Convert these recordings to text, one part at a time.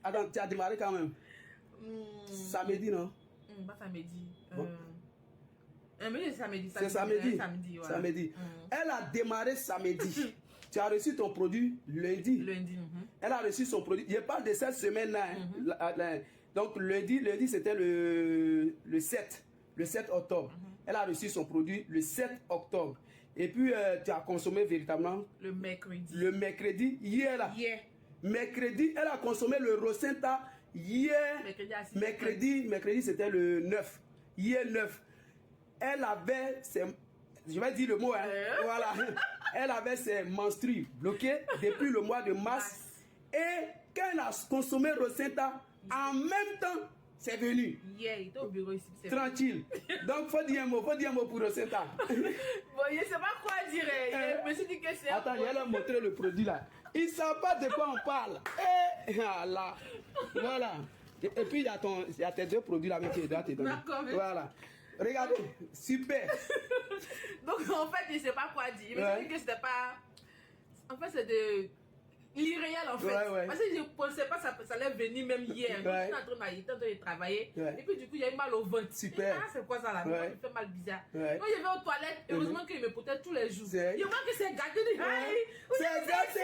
Attends, tu as démarré quand même. Samedi, non? Pas samedi. Bon. Mais samedi. C'est samedi. Voilà. Samedi. Elle a démarré samedi. Tu as reçu ton produit lundi. Lundi. Elle a reçu son produit. Je parle de cette semaine-là. Donc lundi c'était le 7. Le 7 octobre. Elle a reçu son produit le 7 octobre. Et puis tu as consommé véritablement le mercredi. Le mercredi, hier là. Hier. Mercredi, elle a consommé le Rosenta hier. Mercredi c'était le 9. Hier 9. Elle avait ses, je vais dire le mot, hein. Voilà. Elle avait ses menstrues bloquées depuis le mois de mars. Et quand elle a consommé Rosenta, en même temps, c'est venu. Hier, il était au bureau ici. Tranquille. Donc, faut dire un mot pour Rosenta. Bon, je ne sais pas quoi dire. Je me suis dit que c'est. Attends, je vais leur montrer le produit là. Ils ne savent pas de quoi on parle. Là. Voilà. Et puis, il y a tes deux produits là que tu dois te donner. D'accord. Voilà. Regardez, super. Donc, en fait, je ne sais pas quoi dire. Je me suis dit que c'était pas. En fait, c'est de. L'irréel en fait. Parce que je ne pensais pas que ça allait venir même hier. Je suis en train de travailler. Et puis du coup, j'ai eu mal au ventre. Super. Ah, c'est quoi ça là? Ça me fait mal bizarre. Quand je vais aux toilettes, heureusement qu'il me protège tous les jours. Je vois que c'est gâté. C'est gâté.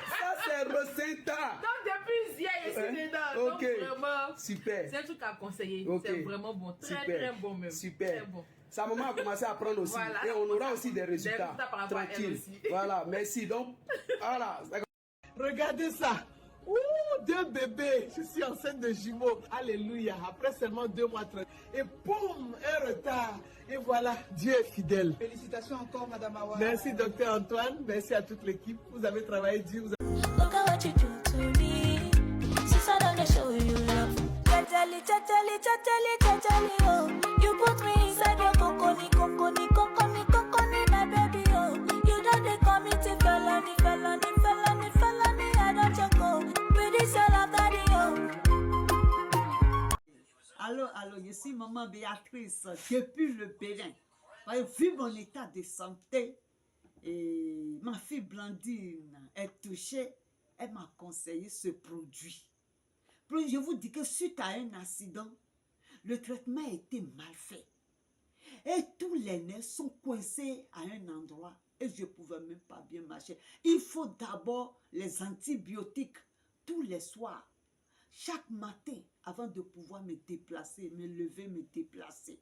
Ça, c'est Rosenta. Donc depuis hier, je suis dedans. Donc vraiment, super. C'est un truc à conseiller. C'est vraiment bon. Très bon même. Super. Très bon. Sa maman a commencé à prendre aussi. Voilà, et on aura aussi des résultats. Tranquille. Voilà, merci. Donc, voilà. Regardez ça. Ouh, 2 bébés. Je suis enceinte de jumeaux. Alléluia. Après seulement 2 mois. Et boum, un retard. Et voilà, Dieu est fidèle. Félicitations encore, Madame Awa. Merci, docteur Antoine. Merci à toute l'équipe. Vous avez travaillé dur. Alors, je suis maman Béatrice depuis le Bénin. Vu mon état de santé, et ma fille Blandine est touchée, elle m'a conseillé ce produit. Puis je vous dis que suite à un accident, le traitement a été mal fait. Et tous les nerfs sont coincés à un endroit et je ne pouvais même pas bien marcher. Il faut d'abord les antibiotiques tous les soirs. Chaque matin, avant de pouvoir me déplacer, me lever, me déplacer.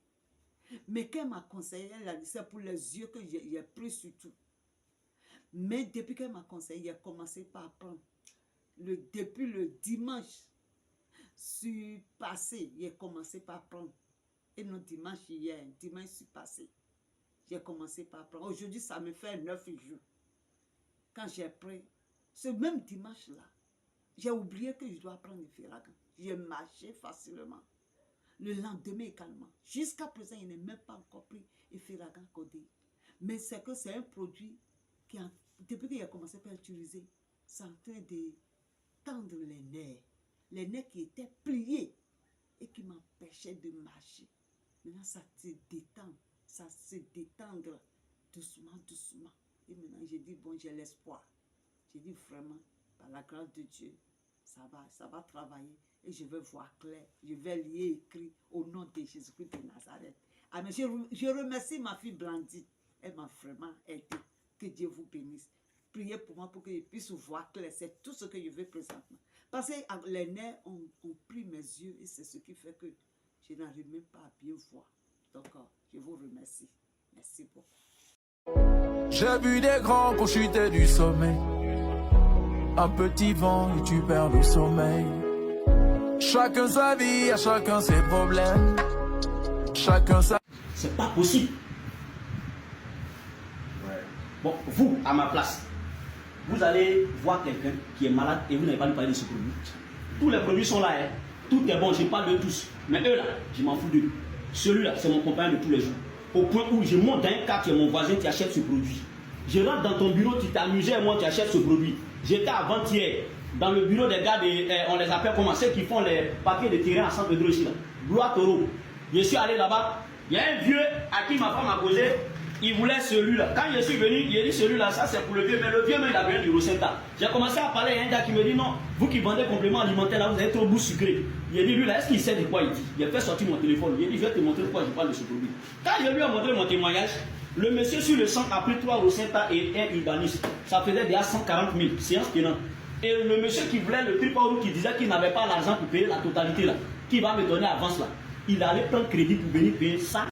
Mais qu'elle m'a conseillé, elle a dit c'est pour les yeux que j'ai pris surtout. Mais depuis qu'elle m'a conseillé, j'ai commencé par prendre. Depuis le dimanche, passé, j'ai commencé par prendre. Et non dimanche hier, dimanche passé, j'ai commencé par prendre. Aujourd'hui, ça me fait 9 jours. Quand j'ai pris, ce même dimanche-là, j'ai oublié que je dois prendre le Firagan. J'ai marché facilement. Le lendemain également. Jusqu'à présent, il n'est même pas encore pris le Firagan codé. Mais c'est que c'est un produit qui, depuis que j'ai commencé à l'utiliser, c'est en train de tendre les nerfs. Les nerfs qui étaient pliés et qui m'empêchaient de marcher. Maintenant, ça se détend. Ça se détendre doucement, doucement. Et maintenant, j'ai dit, bon, j'ai l'espoir. J'ai dit vraiment, par la grâce de Dieu, ça va travailler et je vais voir clair. Je vais lire écrit au nom de Jésus-Christ de Nazareth. Amen. Je remercie ma fille Blandine. Elle m'a vraiment aidé. Que Dieu vous bénisse. Priez pour moi pour que je puisse voir clair. C'est tout ce que je veux présentement. Parce que les nerfs ont pris mes yeux et c'est ce qui fait que je n'arrive même pas à bien voir. Donc, je vous remercie. Merci beaucoup. J'ai vu des grands qu'on chutait du sommeil. Un petit vent et tu perds le sommeil. Chacun sa vie, à chacun ses problèmes. Chacun sa... C'est pas possible. Bon, vous, à ma place, vous allez voir quelqu'un qui est malade et vous n'avez pas lui parler de ce produit. Tous les produits sont là, hein. Tout est bon, je parle de tous. Mais eux là, je m'en fous d'eux. Celui-là, c'est mon compagnon de tous les jours. Au point où je monte dans un cas qui est mon voisin qui achète ce produit. Je rentre dans ton bureau, tu t'amuses et moi tu achètes ce produit. J'étais avant-hier dans le bureau des gars, on les appelle comment, ceux qui font les papiers de terrain à Centre de ici là. Blois Taureau. Je suis allé là-bas, il y a un vieux à qui ma femme a posé Il voulait celui-là. Quand je suis venu, il a dit celui-là, ça c'est pour le vieux, mais le vieux, il a besoin du Rosenta. J'ai commencé à parler à un gars qui me dit non, vous qui vendez compléments alimentaires là, vous avez trop goût sucré. Il a dit lui là, est-ce qu'il sait de quoi il dit? Il a fait sortir mon téléphone. Il a dit je vais te montrer pourquoi je parle de ce produit. Quand je lui ai montré mon témoignage, le monsieur sur le centre a pris 3 Rosenta et un urbaniste. Ça faisait déjà 140 000, séance tenante. Et le monsieur qui voulait le prix par qui disait qu'il n'avait pas l'argent pour payer la totalité là, qui va me donner avance là, il allait prendre crédit pour venir payer ça.